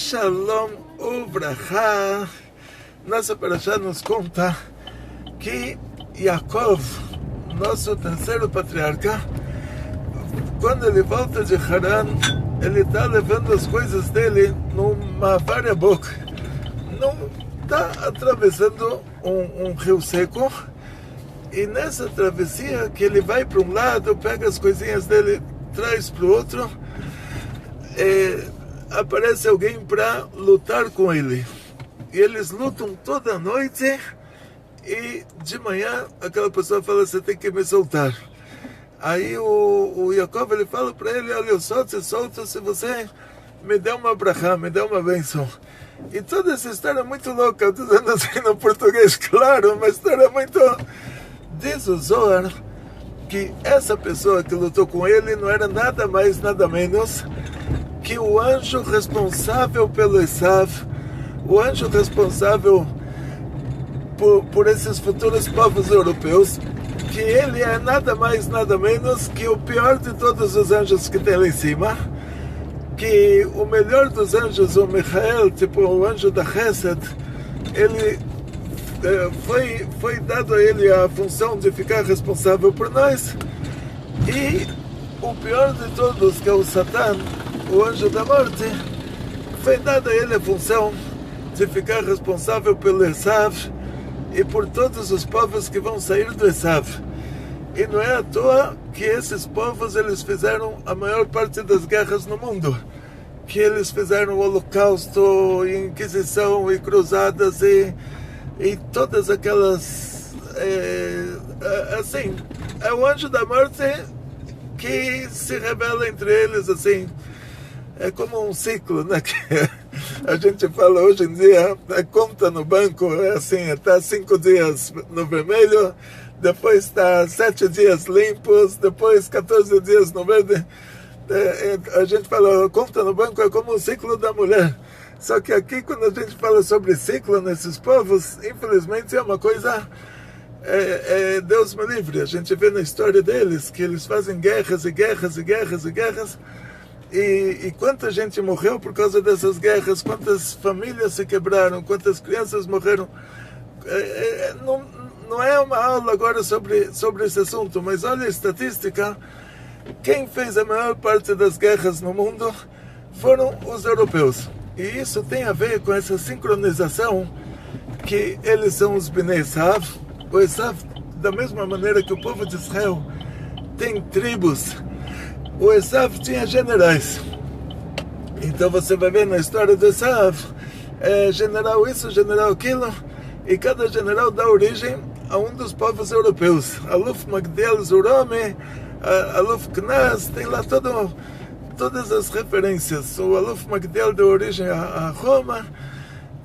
Shalom Uvrachá. Nossa parashá nos conta que Yaakov, nosso terceiro patriarca, quando ele volta de Haran, ele está levando as coisas dele numa vária boca. Não está atravessando um rio seco, e nessa travessia que ele vai para um lado, pega as coisinhas dele, traz para o outro, aparece alguém para lutar com ele. E eles lutam toda a noite, e de manhã aquela pessoa fala: você tem que me soltar. Aí o Yaakov, ele fala para ele: olha, eu só te solto se você me der uma brachá, me der uma bênção. E toda essa história é muito louca, eu estou dizendo assim no português, claro, uma história muito... Diz o Zohar que essa pessoa que lutou com ele não era nada mais, nada menos que o anjo responsável pelo Esav, o anjo responsável por esses futuros povos europeus, que ele é nada mais, nada menos que o pior de todos os anjos que tem lá em cima, que o melhor dos anjos, o Michael, tipo o anjo da Chesed, ele foi dado a ele a função de ficar responsável por nós, e o pior de todos, que é o Satã, o anjo da morte, foi dado a ele a função de ficar responsável pelo Esav e por todos os povos que vão sair do Esav. E não é à toa que esses povos, eles fizeram a maior parte das guerras no mundo, que eles fizeram o Holocausto, Inquisição e Cruzadas e todas aquelas... assim, é o anjo da morte que se revela entre eles, assim, é como um ciclo, né? Que a gente fala hoje em dia, a conta no banco é assim, está 5 dias no vermelho, depois está 7 dias limpos, depois 14 dias no verde. A gente fala, a conta no banco é como o ciclo da mulher. Só que aqui, quando a gente fala sobre ciclo nesses povos, infelizmente é uma coisa... Deus me livre. A gente vê na história deles que eles fazem guerras e guerras e guerras e guerras. E quanta gente morreu por causa dessas guerras, quantas famílias se quebraram, quantas crianças morreram. Não é uma aula agora sobre esse assunto, mas olha a estatística. Quem fez a maior parte das guerras no mundo foram os europeus. E isso tem a ver com essa sincronização, que eles são os Bnei Esav. O Esav, da mesma maneira que o povo de Israel tem tribos, o Esav tinha generais. Então você vai ver na história do Esav, general isso, general aquilo, e cada general dá origem a um dos povos europeus. Aluf Magdiel Zurome, Aluf Knaz, tem lá todas as referências. O Aluf Magdiel deu origem a Roma,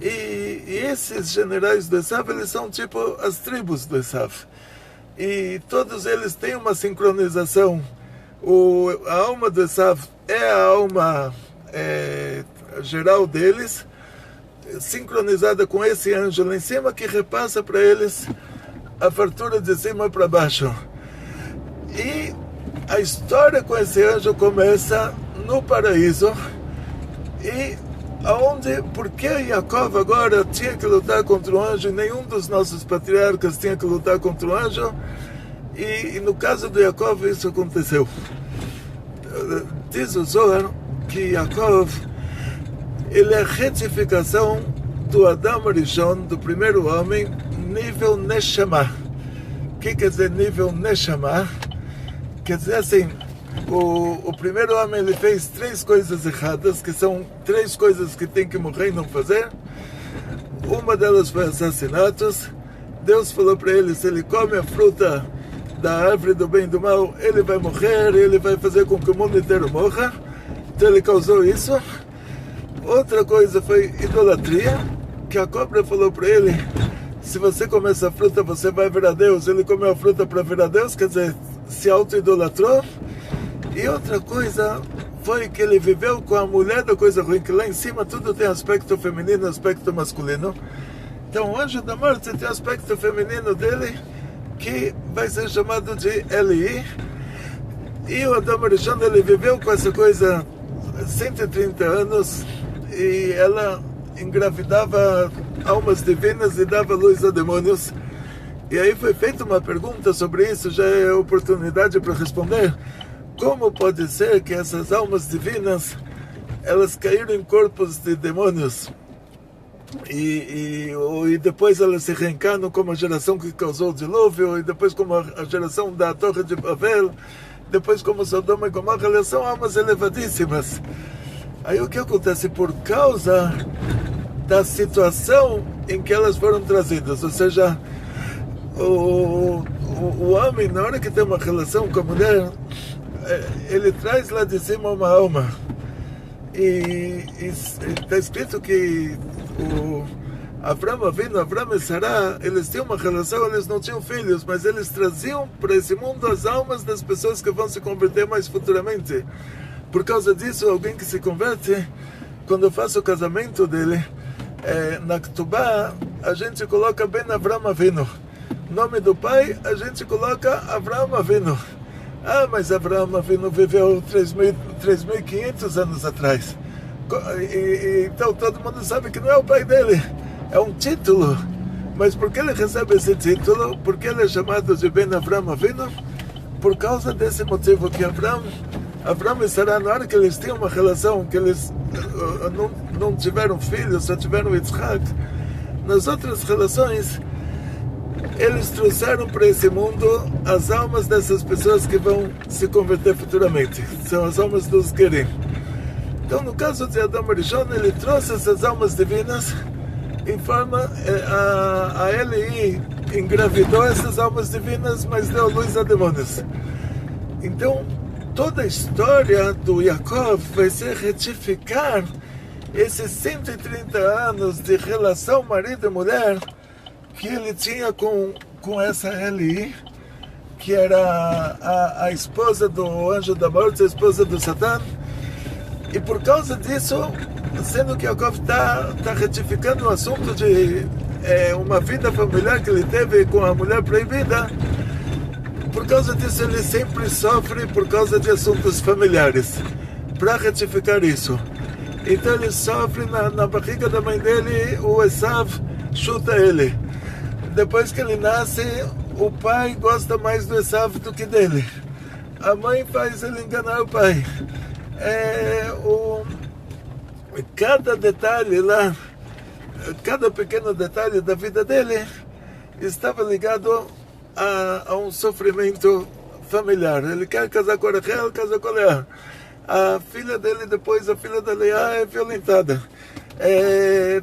e esses generais do Esav, eles são tipo as tribos do Esav. E todos eles têm uma sincronização. A alma do Esav é a alma geral deles, sincronizada com esse anjo lá em cima, que repassa para eles a fartura de cima para baixo. E a história com esse anjo começa no paraíso, e porque Yaakov agora tinha que lutar contra o anjo, e nenhum dos nossos patriarcas tinha que lutar contra o anjo, e no caso do Yaakov isso aconteceu. Diz o Zohar que Yaakov, ele é a retificação do Adam Rishon, do primeiro homem, nível Neshama. O que quer dizer nível Neshama? Quer dizer assim, o primeiro homem, ele fez 3 coisas erradas, que são 3 coisas que tem que morrer e não fazer. Uma delas foi assassinatos. Deus falou para ele: se ele come a fruta da árvore do bem e do mal, ele vai morrer, ele vai fazer com que o mundo inteiro morra. Então ele causou isso. Outra coisa foi idolatria, que a cobra falou para ele: se você comer essa fruta, você vai virar Deus. Ele comeu a fruta para virar Deus, quer dizer, se auto-idolatrou. E outra coisa foi que ele viveu com a mulher da coisa ruim, que lá em cima tudo tem aspecto feminino e aspecto masculino. Então o anjo da morte tem o aspecto feminino dele, que vai ser chamado de Eli. E o Adam Rishon, ele viveu com essa coisa 130 anos, e ela engravidava almas divinas e dava luz a demônios. E aí foi feita uma pergunta sobre isso, já é oportunidade para responder. Como pode ser que essas almas divinas, elas caíram em corpos de demônios e depois elas se reencarnam como a geração que causou o dilúvio, e depois como a geração da Torre de Babel, depois como Sodoma e Gomorra, elas são almas elevadíssimas. Aí o que acontece? Por causa da situação em que elas foram trazidas, ou seja, o homem, na hora que tem uma relação com a mulher, ele traz lá de cima uma alma. E está escrito que o Avram Avinu, Avram e Sará, eles tinham uma relação, eles não tinham filhos, mas eles traziam para esse mundo as almas das pessoas que vão se converter mais futuramente. Por causa disso, alguém que se converte, quando eu faço o casamento dele, na Ktubá, a gente coloca Ben Avram Avinu. Nome do pai, a gente coloca Avram Avinu. Ah, mas Avram Avinu viveu 3.500 anos atrás. Então todo mundo sabe que não é o pai dele. É um título. Mas por que ele recebe esse título? Por que ele é chamado de Ben Avram Avinu? Por causa desse motivo que Avram e Sará, na hora que eles tinham uma relação, que eles não tiveram filhos, só tiveram Yitzhak, nas outras relações, eles trouxeram para esse mundo as almas dessas pessoas que vão se converter futuramente. São as almas dos Gerim. Então, no caso de Adam Rishon, ele trouxe essas almas divinas em forma a Eli engravidou essas almas divinas, mas deu luz a demônios. Então, toda a história do Yaakov vai ser retificar esses 130 anos de relação marido e mulher que ele tinha com essa Eli, que era a esposa do anjo da morte, a esposa do Satã. E por causa disso, sendo que Yaakov está retificando o assunto de uma vida familiar que ele teve com a mulher proibida, por causa disso ele sempre sofre por causa de assuntos familiares, para retificar isso. Então ele sofre na barriga da mãe dele, o Esav chuta ele. Depois que ele nasce, o pai gosta mais do Esav do que dele. A mãe faz ele enganar o pai. Cada detalhe lá, cada pequeno detalhe da vida dele estava ligado a um sofrimento familiar. Ele quer casar com a Rachel, casa com a Leá. A filha dele, depois a filha da Leá é violentada.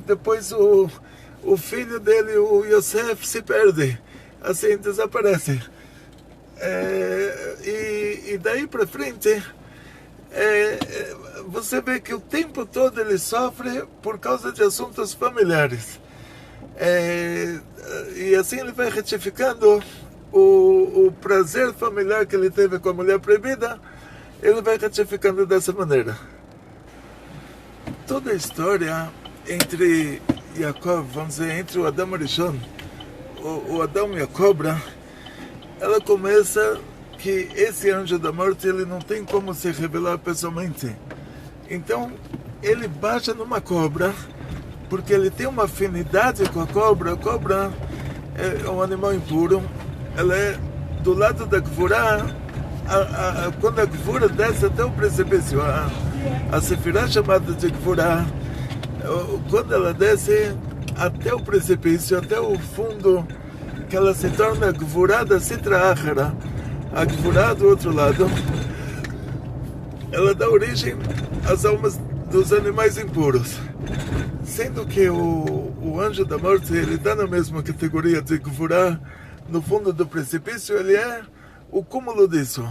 Depois o filho dele, o Yosef, se perde, assim desaparece. E daí para frente, você vê que o tempo todo ele sofre por causa de assuntos familiares. E assim ele vai retificando o prazer familiar que ele teve com a mulher proibida, ele vai retificando dessa maneira. Toda a história entre Yaakov, vamos dizer, entre o Adam Rishon, o Adão e a cobra, ela começa que esse anjo da morte ele não tem como se revelar pessoalmente. Então ele baixa numa cobra, porque ele tem uma afinidade com a cobra. A cobra é um animal impuro, ela é do lado da Gvurá. Quando a Gvura desce até o precipício, a Sefirá chamada de Gvurá, quando ela desce até o precipício, até o fundo, que ela se torna a Gvurá da Sitra Achara, a Gvurá do outro lado, ela dá origem às almas dos animais impuros. Sendo que o anjo da morte, ele está na mesma categoria de Gvurá, no fundo do precipício, ele é o cúmulo disso.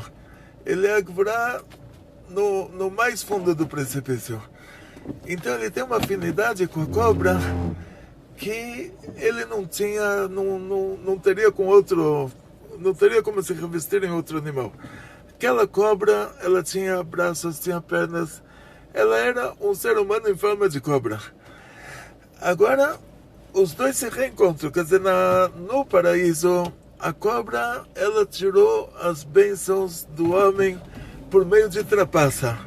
Ele é a Gvurá no mais fundo do precipício. Então ele tem uma afinidade com a cobra que ele não tinha, não teria com outro, não teria como se revestir em outro animal. Aquela cobra, ela tinha braços, tinha pernas, ela era um ser humano em forma de cobra. Agora, os dois se reencontram, quer dizer, no paraíso, a cobra, ela tirou as bênçãos do homem por meio de trapaça.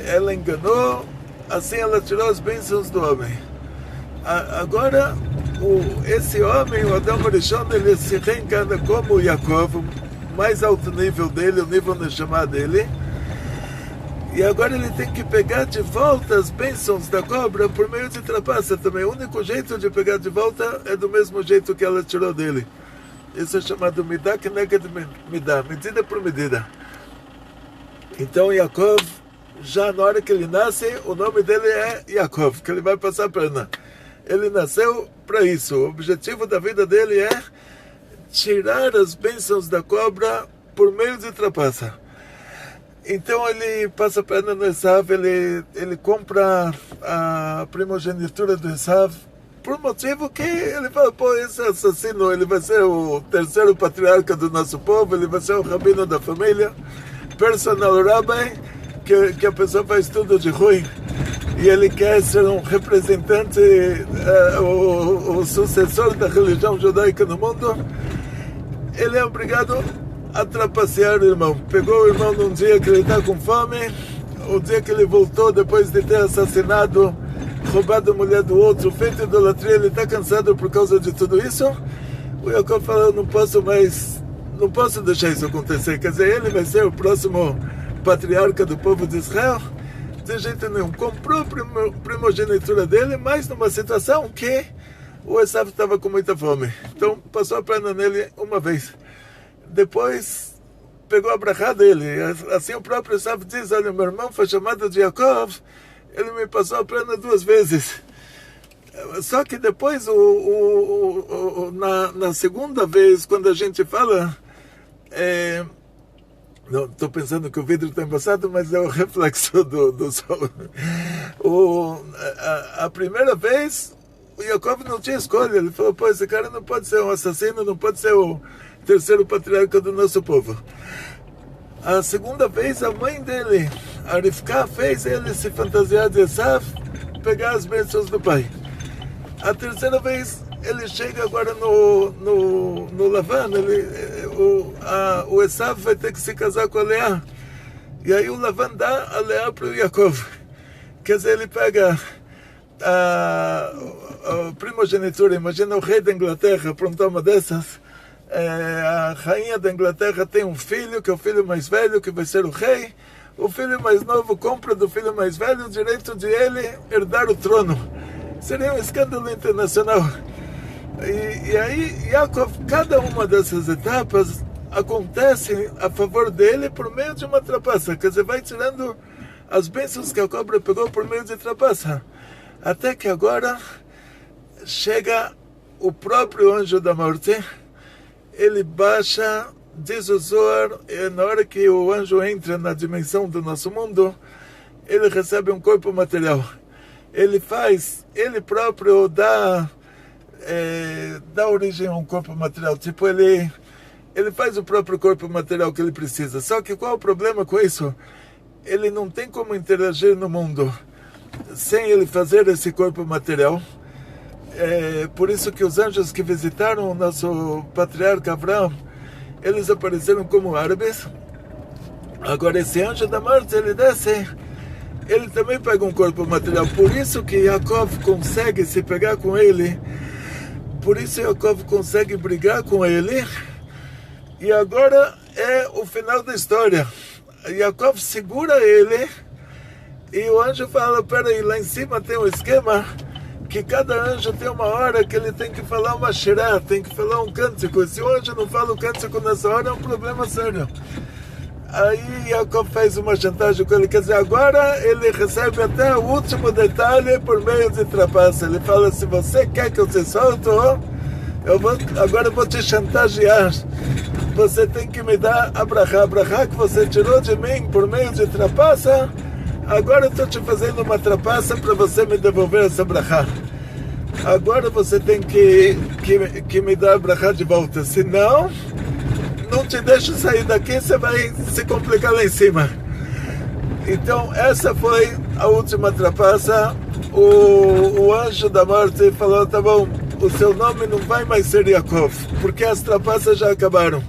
Ela enganou assim ela tirou as bênçãos do homem. Agora, esse homem, o Adam Rishon, ele se reencarna como Yaakov, o mais alto nível dele, o nível Neshama dele. E agora ele tem que pegar de volta as bênçãos da cobra por meio de trapaça também. O único jeito de pegar de volta é do mesmo jeito que ela tirou dele. Isso é chamado Midah Keneged Midah, medida por medida. Então Yaakov, já na hora que ele nasce, o nome dele é Yaakov, que ele vai passar a perna. Ele nasceu para isso. O objetivo da vida dele é tirar as bênçãos da cobra por meio de trapaça. Então ele passa a perna no Esav, ele compra a primogenitura do Esav, por motivo que ele fala, pô, esse assassino, ele vai ser o terceiro patriarca do nosso povo, ele vai ser o rabino da família, personal rabbi, que a pessoa faz tudo de ruim. E ele quer ser um representante, o sucessor da religião judaica no mundo. Ele é obrigado a trapacear o irmão. Pegou o irmão num dia que ele está com fome, o dia que ele voltou depois de ter assassinado, roubado a mulher do outro, feito idolatria, ele está cansado por causa de tudo isso. O Yaakov fala, eu não posso deixar isso acontecer. Quer dizer, ele vai ser o próximo patriarca do povo de Israel. De jeito nenhum. Comprou a primogenitura dele, mas numa situação que o Esav estava com muita fome. Então passou a perna nele uma vez. Depois pegou a brachá dele. Assim o próprio Esav diz, olha, meu irmão foi chamado de Yaakov, ele me passou a perna 2 vezes. Só que depois, na segunda vez, quando a gente fala... Não, estou pensando que o vidro está embaçado, mas é o reflexo do sol. A primeira vez, o Yaakov não tinha escolha. Ele falou, pô, esse cara não pode ser um assassino, não pode ser o terceiro patriarca do nosso povo. A segunda vez, a mãe dele, a Rivka, fez ele se fantasiar de Esav, pegar as bênçãos do pai. A terceira vez, ele chega agora no Lavan, o Esav vai ter que se casar com a Leá. E aí o Lavan dá a Leá para o Yaakov. Quer dizer, ele pega a primogenitura. Imagina o rei da Inglaterra aprontar uma dessas. A rainha da Inglaterra tem um filho, que é o filho mais velho, que vai ser o rei. O filho mais novo compra do filho mais velho o direito de ele herdar o trono. Seria um escândalo internacional. E aí, Yaakov, cada uma dessas etapas acontece a favor dele por meio de uma trapaça. Quer dizer, vai tirando as bênçãos que a cobra pegou por meio de trapaça. Até que agora chega o próprio anjo da morte. Ele baixa, diz o Zohar, e na hora que o anjo entra na dimensão do nosso mundo, ele recebe um corpo material. Ele próprio dá origem a um corpo material. Tipo, ele faz o próprio corpo material que ele precisa. Só que qual é o problema com isso? Ele não tem como interagir no mundo sem ele fazer esse corpo material. Por isso que os anjos que visitaram o nosso patriarca Abraão, eles apareceram como árabes. Agora esse anjo da morte, ele desce, ele também pega um corpo material. Por isso que Yaakov consegue se pegar com ele. Por isso Yaakov consegue brigar com ele. E agora é o final da história. Yaakov segura ele e o anjo fala, peraí, lá em cima tem um esquema que cada anjo tem uma hora que ele tem que falar uma shirá, tem que falar um cântico. Se o anjo não fala o cântico nessa hora, é um problema sério. Aí Yaakov faz uma chantagem com ele, quer dizer, agora ele recebe até o último detalhe por meio de trapaça. Ele fala, se você quer que eu te solte, agora eu vou te chantagear. Você tem que me dar a brachá que você tirou de mim por meio de trapaça. Agora eu estou te fazendo uma trapaça para você me devolver essa brachá. Agora você tem que me dar a brachá de volta, senão não te deixo sair daqui, você vai se complicar lá em cima. Então essa foi a última trapaça. O anjo da morte falou, tá bom, o seu nome não vai mais ser Yaakov, porque as trapaças já acabaram.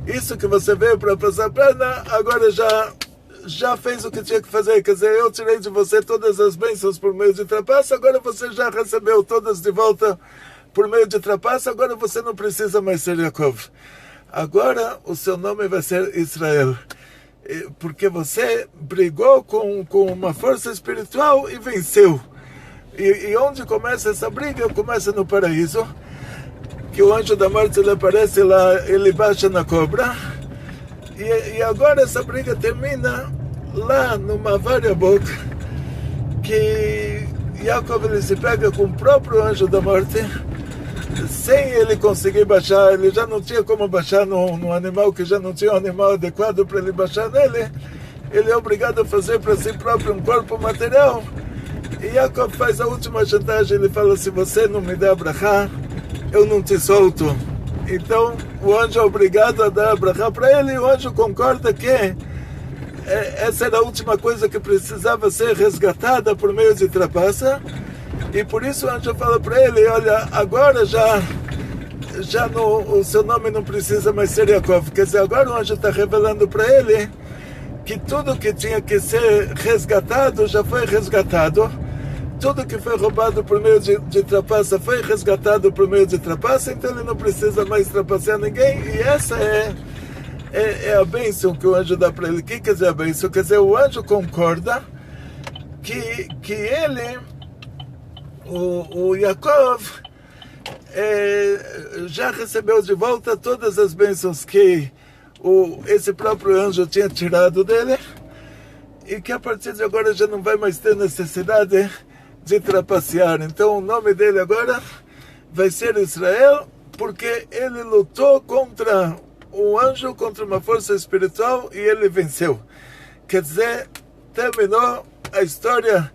Isso que você veio para passar a perna, agora já já fez o que tinha que fazer, quer dizer, eu tirei de você todas as bênçãos por meio de trapaça, agora você já recebeu todas de volta por meio de trapaça, agora você não precisa mais ser Yaakov. Agora o seu nome vai ser Israel, porque você brigou com uma força espiritual e venceu. E onde começa essa briga? Começa no paraíso, que o anjo da morte ele aparece lá, ele baixa na cobra, e agora essa briga termina lá numa vária boca, que Yaakov ele se pega com o próprio anjo da morte, sem ele conseguir baixar, ele já não tinha como baixar num animal que já não tinha um animal adequado para ele baixar nele, ele é obrigado a fazer para si próprio um corpo material. E Yaakov faz a última chantagem, ele fala, se você não me der a brachá, eu não te solto. Então o anjo é obrigado a dar a brachá para ele, e o anjo concorda que essa era a última coisa que precisava ser resgatada por meio de trapaça, e por isso o anjo fala para ele, olha, agora já o seu nome não precisa mais ser Yaakov, quer dizer, agora o anjo está revelando para ele que tudo que tinha que ser resgatado já foi resgatado, tudo que foi roubado por meio de trapaça foi resgatado por meio de trapaça, então ele não precisa mais trapacear ninguém, e essa é a bênção que o anjo dá para ele. O que quer dizer a bênção? Quer dizer, o anjo concorda que ele, o Yaakov, já recebeu de volta todas as bênçãos que esse próprio anjo tinha tirado dele, e que a partir de agora já não vai mais ter necessidade de trapacear. Então o nome dele agora vai ser Israel, porque ele lutou contra um anjo, contra uma força espiritual, e ele venceu. Quer dizer, terminou a história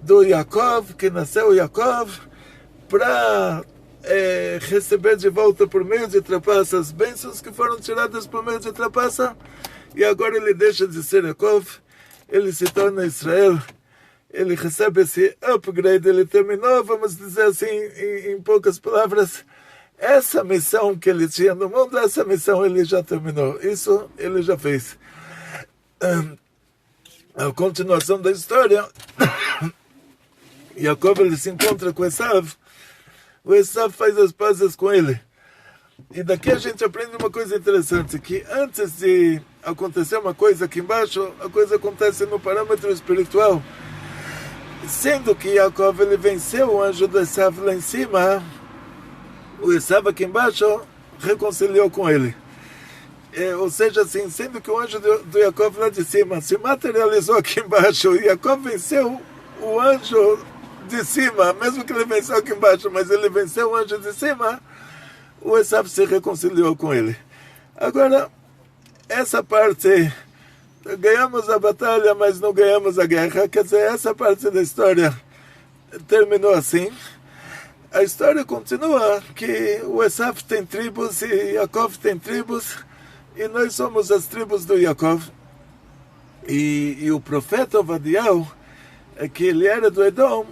do Yaakov, que nasceu Yaakov, para receber de volta por meio de trapaça as bênçãos que foram tiradas por meio de trapaça, e agora ele deixa de ser Yaakov, ele se torna Israel, ele recebe esse upgrade, ele terminou, vamos dizer assim, em poucas palavras, essa missão que ele tinha no mundo, essa missão ele já terminou, isso ele já fez. A continuação da história, Yaakov ele se encontra com Esav, o Esav faz as pazes com ele. E daqui a gente aprende uma coisa interessante, que antes de acontecer uma coisa aqui embaixo, a coisa acontece no parâmetro espiritual. Sendo que Yaakov ele venceu o anjo do Esav lá em cima, o Esav aqui embaixo reconciliou com ele. Ou seja, assim, sendo que o anjo do Yaakov lá de cima se materializou aqui embaixo, e Yaakov venceu o anjo de cima, mesmo que ele venceu aqui embaixo, mas ele venceu o anjo de cima, o Esav se reconciliou com ele. Agora, essa parte, ganhamos a batalha, mas não ganhamos a guerra, quer dizer, essa parte da história terminou assim. A história continua que o Esav tem tribos e Yaakov tem tribos, e nós somos as tribos do Yaakov. E o profeta Ovadiah, que ele era do Edom,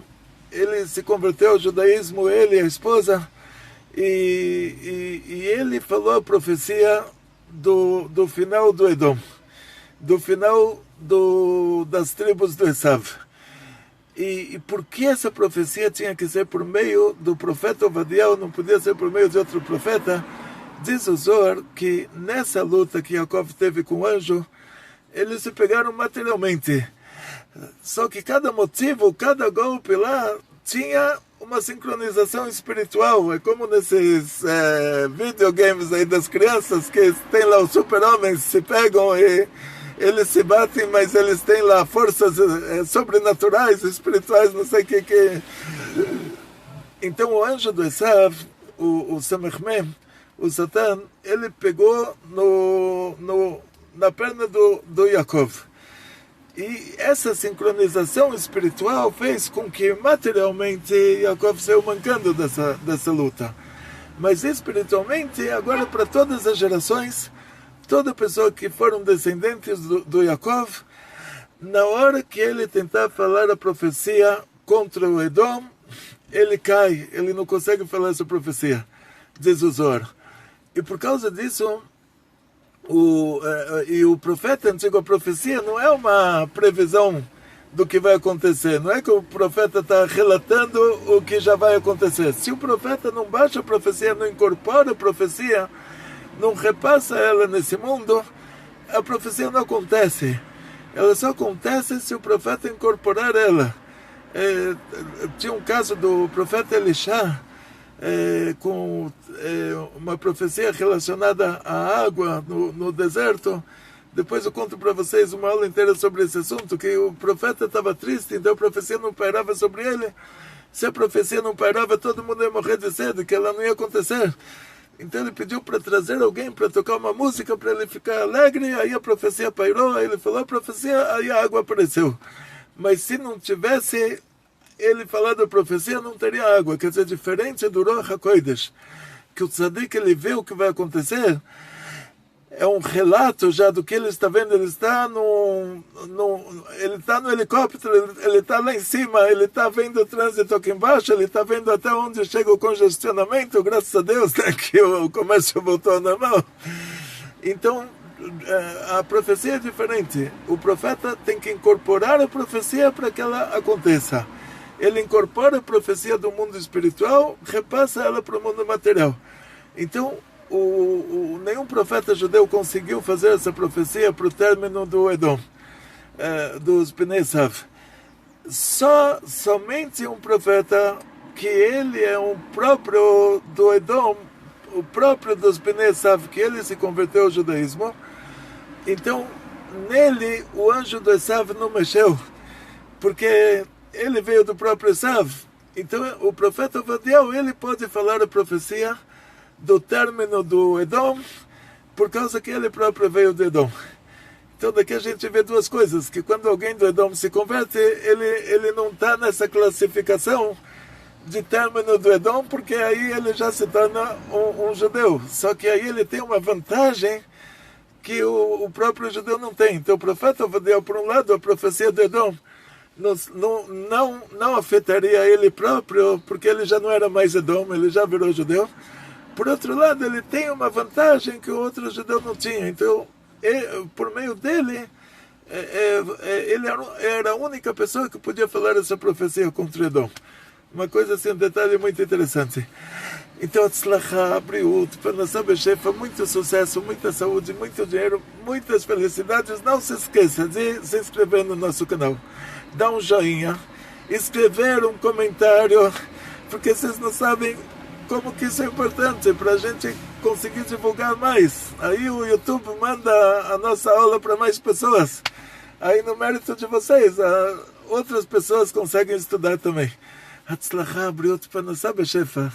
ele se converteu ao judaísmo, ele e a esposa, e ele falou a profecia do final do Edom, do final das tribos do Esav. E por que essa profecia tinha que ser por meio do profeta Ovadiah, não podia ser por meio de outro profeta? Diz o Zohar que nessa luta que Yaakov teve com o anjo, eles se pegaram materialmente. Só que cada motivo, cada golpe lá, tinha uma sincronização espiritual. É como nesses videogames aí das crianças, que tem lá os super-homens, se pegam e eles se batem, mas eles têm lá forças sobrenaturais, espirituais, não sei o que. Então o anjo do Esav, o Samechmem, o Satan, ele pegou na perna do Yaakov. E essa sincronização espiritual fez com que materialmente Yaakov saiu mancando dessa luta. Mas espiritualmente, agora para todas as gerações, toda pessoa que foram descendentes do Yaakov, na hora que ele tentar falar a profecia contra o Edom, ele cai, ele não consegue falar essa profecia, diz o Zohar. E por causa disso, E o profeta antigo, a profecia, não é uma previsão do que vai acontecer. Não é que o profeta está relatando o que já vai acontecer. Se o profeta não baixa a profecia, não incorpora a profecia, não repassa ela nesse mundo, a profecia não acontece. Ela só acontece se o profeta incorporar ela. Tinha um caso do profeta Elisha, com uma profecia relacionada à água no deserto. Depois eu conto para vocês uma aula inteira sobre esse assunto, que o profeta estava triste, então a profecia não pairava sobre ele. Se a profecia não pairava, todo mundo ia morrer de sede, que ela não ia acontecer. Então ele pediu para trazer alguém para tocar uma música para ele ficar alegre. Aí a profecia pairou, aí ele falou a profecia, aí a água apareceu. Mas se não tivesse ele falado a profecia, não teria água. Quer dizer, diferente do Ruach HaKodesh, que o tzadik ele vê o que vai acontecer, é um relato já do que ele está vendo. Ele está ele está no helicóptero, ele está lá em cima, ele está vendo o trânsito aqui embaixo, ele está vendo até onde chega o congestionamento, graças a Deus, né, que o comércio voltou ao normal. Então, a profecia é diferente. O profeta tem que incorporar a profecia para que ela aconteça. Ele incorpora a profecia do mundo espiritual, repassa ela para o mundo material. Então, nenhum profeta judeu conseguiu fazer essa profecia para o término do Edom, dos Bnei Esav. Somente um profeta que ele é um próprio do Edom, o próprio dos Bnei Esav, que ele se converteu ao judaísmo. Então, nele o anjo do Esav não mexeu, porque ele veio do próprio Esav. Então, o profeta Ovadiah, ele pode falar a profecia do término do Edom, por causa que ele próprio veio do Edom. Então daqui a gente vê duas coisas, que quando alguém do Edom se converte, ele não está nessa classificação de término do Edom, porque aí ele já se torna um judeu. Só que aí ele tem uma vantagem que o próprio judeu não tem. Então o profeta Ovadiah, por um lado, a profecia do Edom não afetaria ele próprio, porque ele já não era mais Edom, ele já virou judeu. Por outro lado, ele tem uma vantagem que o outro judeu não tinha. Então, por meio dele, ele era a única pessoa que podia falar essa profecia contra Edom. Uma coisa assim, um detalhe muito interessante. Então, Tzlachá, Briut, Parnassá Beshefa, muito sucesso, muita saúde, muito dinheiro, muitas felicidades. Não se esqueça de se inscrever no nosso canal. Dá um joinha, escrever um comentário, porque vocês não sabem como que isso é importante para a gente conseguir divulgar mais. Aí o YouTube manda a nossa aula para mais pessoas. Aí no mérito de vocês, outras pessoas conseguem estudar também. Hatzlachá, Briut, Parnassá Beshefa,